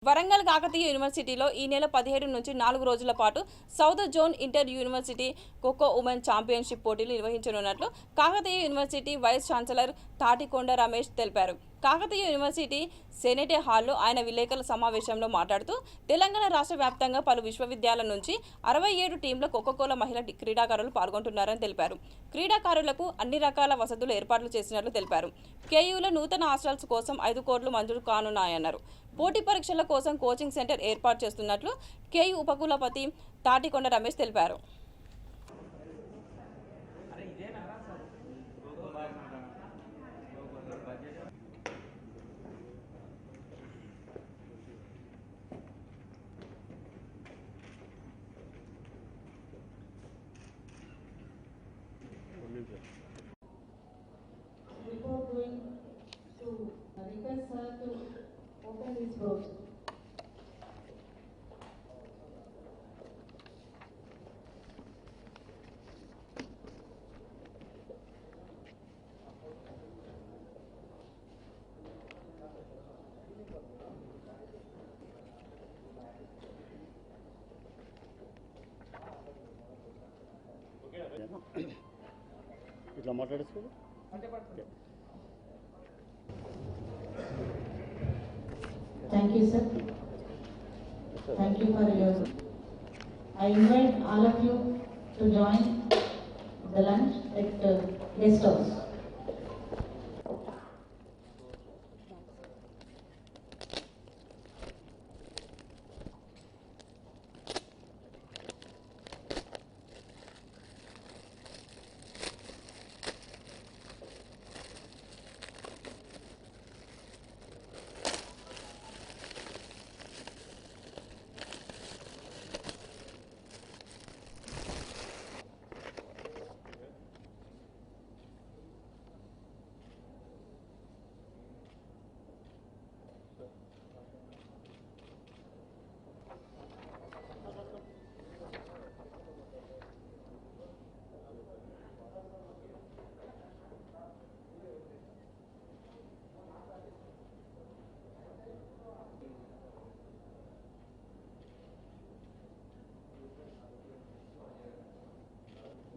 వరంగల్ కాకతీయ యూనివర్సిటీలో ఈ నెల 17 నుంచి 4 రోజుల పాటు south zone inter university kho kho women championship పోటీలు నిర్వహించనున్నట్లు Kakatiya university vice chancellor Thatikonda Ramesh తెలిపారు. కాకతీయ యూనివర్సిటీ సెనేట్ హాల్లో ఆయన విలేకరుల సమావేశంలో మాట్లాడుతూ తెలంగాణ రాష్ట్ర వ్యాప్తంగా పలు విశ్వవిద్యాలయాల నుంచి 67 టీంల కోకోకోలా మహిళా క్రీడాకారులు పాల్గొంటున్నారని తెలిపారు. క్రీడాకారులకు అన్ని రకాల వసతులు ఏర్పాట్లు చేసినట్లు తెలిపారు. కేయూలో నూతన హాస్టల్స్ కోసం 5 కోట్లు మంజూరు కానున్నాయన్నారు. పోటీ పరీక్షల కోసం కోచింగ్ సెంటర్ ఏర్పాటు చేస్తున్నట్లు కేయూ ఉపకులపతి తాటికొండ రమేష్ తెలిపారు. Before going to request sir to open this brochure. ఇట్లా మాట్లాడేసుకో. Thank you, sir. Thank you for your. I invite all of you to join the lunch at guest house.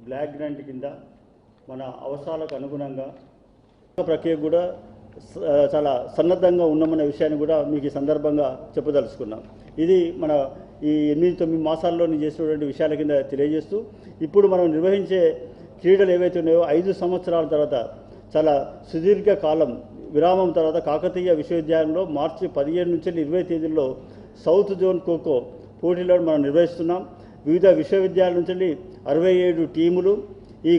Black grant కింద మన అవసరాలకు అనుగుణంగా ప్రక్రియ కూడా చాలా సన్నద్ధంగా ఉన్నామనే విషయాన్ని కూడా మీకు ఈ సందర్భంగా చెప్పదలుచుకున్నాం. ఇది మన ఈ 8-9 మాసాల్లో చేసినటువంటి విషయాల కింద తెలియజేస్తూ ఇప్పుడు మనం నిర్వహించే క్రీడలు ఏవైతే ఉన్నాయో 5 సంవత్సరాల తర్వాత చాలా సుదీర్ఘ కాలం విరామం తర్వాత కాకతీయ విశ్వవిద్యాలయంలో మార్చి 17 నుంచి 20 తేదీల్లో సౌత్ జోన్ ఖోఖో పోటీలను మనం నిర్వహిస్తున్నాం. వివిధ విశ్వవిద్యాలయాల నుంచి 67 టీములు ఈ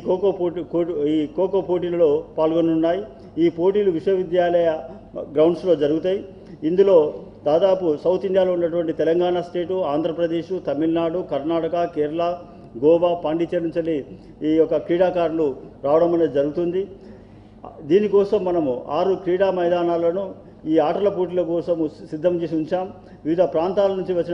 ఖోఖో పోటీలలో పాల్గొనున్నాయి. ఈ పోటీలు విశ్వవిద్యాలయ గ్రౌండ్స్లో జరుగుతాయి. ఇందులో దాదాపు సౌత్ ఇండియాలో ఉన్నటువంటి తెలంగాణ స్టేటు, ఆంధ్రప్రదేశ్, తమిళనాడు, కర్ణాటక, కేరళ, గోవా, పాండిచేరి నుంచి ఈ యొక్క క్రీడాకారులు రావడం అనేది జరుగుతుంది. దీనికోసం మనము 6 క్రీడా మైదానాలను ఈ ఆటల పోటీల కోసం సిద్ధం చేసి ఉంచాం. వివిధ ప్రాంతాల నుంచి వచ్చిన